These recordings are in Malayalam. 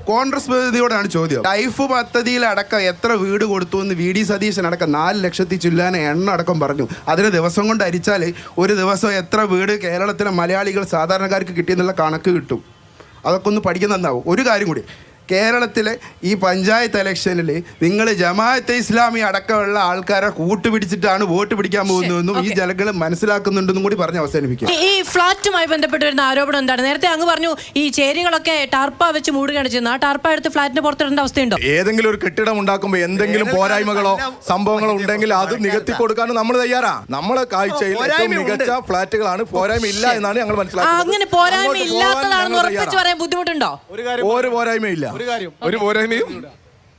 കോൺഗ്രസ് പ്രതിനിധിയോടാണ് ചോദ്യം. ലൈഫ് പദ്ധതിയിലടക്കം എത്ര വീട് കൊടുത്തു എന്ന് VD സതീശൻ അടക്കം 4 ലക്ഷത്തി ചില്ലാന എണ്ണ അടക്കം പറഞ്ഞു. അതിന് ദിവസം കൊണ്ട് അരിച്ചാൽ ഒരു ദിവസം എത്ര വീട് കേരളത്തിലെ മലയാളികൾ സാധാരണക്കാർക്ക് കിട്ടിയെന്നുള്ള കണക്ക് കിട്ടും. അതൊക്കെ ഒന്ന് പഠിക്കുന്നതാവും. ഒരു കാര്യം കൂടി, കേരളത്തിലെ ഈ പഞ്ചായത്ത് ഇലക്ഷനിൽ നിങ്ങൾ ജമാഅത്തെ ഇസ്ലാമി അടക്കമുള്ള ആൾക്കാരെ കൂട്ടുപിടിച്ചിട്ടാണ് വോട്ട് പിടിക്കാൻ പോകുന്നതെന്നും ഈ ജനങ്ങൾ മനസ്സിലാക്കുന്നുണ്ടെന്നും കൂടി പറഞ്ഞ് അവസാനിപ്പിക്കും. ഈ ഫ്ളാറ്റുമായി ബന്ധപ്പെട്ട് വരുന്ന ആരോപണം എന്താണ്? നേരത്തെ അങ്ങ് പറഞ്ഞു ഈ ചേരികളൊക്കെ ടാർപ്പ വെച്ച് മൂടുകയാണ് ചെയ്യുന്നത്. ആ ടാർപ്പ എടുത്ത് ഫ്ളാറ്റിന് പുറത്തിടേണ്ട അവസ്ഥയുണ്ടോ? ഏതെങ്കിലും ഒരു കെട്ടിടം ഉണ്ടാക്കുമ്പോൾ എന്തെങ്കിലും പോരായ്മകളോ സംഭവങ്ങളോ ഉണ്ടെങ്കിൽ അത് നികത്തി കൊടുക്കാനും നമ്മൾ തയ്യാറാ. നമ്മളെ കാഴ്ചയിൽ ഏറ്റവും മികച്ച ഫ്ളാറ്റുകളാണ്. പോരായ്മ ഇല്ല എന്നാണ് ഞങ്ങൾ മനസ്സിലാക്കുന്നത്. അങ്ങനെ പോരായ്മ ഇല്ലാത്തതാണെന്ന് ഉറപ്പിച്ച് പറയാൻ ബുദ്ധിമുട്ടുണ്ടോ? ഒരു പോരായ്മയില്ല. ഒരു പോരായ്മയും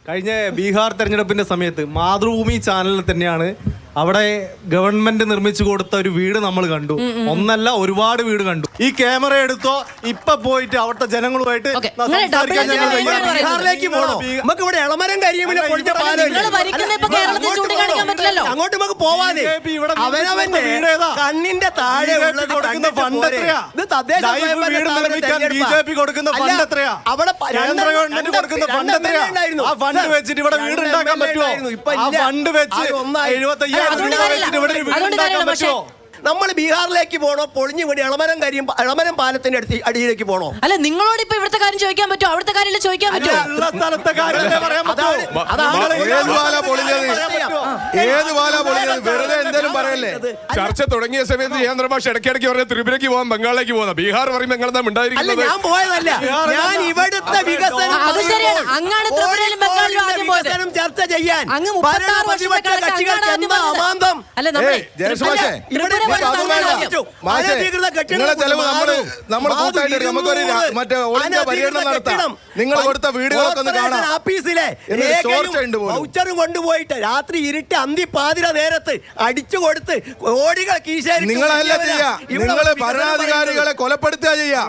കഴിഞ്ഞ ബീഹാർ തെരഞ്ഞെടുപ്പിന്റെ സമയത്ത് മാതൃഭൂമി ചാനലിൽ തന്നെയാണ് അവിടെ ഗവൺമെന്റ് നിർമ്മിച്ചു കൊടുത്ത ഒരു വീട് നമ്മൾ കണ്ടു. ഒന്നല്ല, ഒരുപാട് വീട് കണ്ടു. ഈ ക്യാമറ എടുത്തോ, ഇപ്പൊ പോയിട്ട് അവിടുത്തെ ജനങ്ങളുമായിട്ട് സംസാരിക്കാൻ ഞങ്ങൾ ബീഹാറിലേക്ക് പോണോ? നമുക്ക് ഇവിടെ ഇളമരം കരിയുമില്ല, പൊളിച്ച അങ്ങോട്ട് നമുക്ക് പോവാതെ അവനവന്റെ കണ്ണിന്റെ താഴെ BJP കൊടുക്കുന്ന ഫണ്ട് എത്രയാ? അവിടെ കേന്ദ്ര ഗവൺമെന്റ് കൊടുക്കുന്ന ഫണ്ട് എത്രയാ? ആ ഫണ്ട് വെച്ചിട്ട് ഇവിടെ വീട് ഉണ്ടാക്കാൻ പറ്റുമോ? ആ ഫണ്ട് വെച്ച് 75,000 നമ്മൾ ബീഹാറിലേക്ക് പോണോ? പൊളിഞ്ഞു വീട് ഇളമരം പാലത്തിന്റെ അടിയിലേക്ക് പോണോ? അല്ല, നിങ്ങളോട് ഇപ്പൊ ഇവിടുത്തെ കാര്യം ചോദിക്കാൻ പറ്റുമോ? അവിടുത്തെ കാര്യം ചോദിക്കാൻ പറ്റുമോ? ഏത് വാല പൊളിഞ്ഞത്? വെറുതെ എന്തേലും പറയല്ലേ? ചർച്ച തുടങ്ങിയ സമയത്ത് ചന്ദ്രബാബു ഇടയ്ക്കിടയ്ക്ക് പറഞ്ഞ ത്രിപുരയ്ക്ക് പോകാൻ, ബംഗാളിലേക്ക് പോകുന്ന, ബീഹാർ പറയുമ്പോൾ നിങ്ങളെന്താ ഉണ്ടായിരിക്കുന്നത്? ഞാൻ പോയതല്ല, ഞാൻ ഇവിടുത്തെ വികസനം ചർച്ച ചെയ്യാൻ നിങ്ങൾ കൊടുത്ത വീടുകളൊക്കെ ഒന്ന് കാണാം. ഓഫീസിലെ വൗച്ചറും കൊണ്ടുപോയിട്ട് രാത്രി ഇരുട്ട് അന്തിപ്പാതിര നേരത്ത് അടിച്ചു കൊടുത്ത് കോടികൾ കീശ നിങ്ങളല്ല ചെയ്യാ, നിങ്ങള് ഭരണാധികാരികളെ കൊലപ്പെടുത്തുക ചെയ്യാ.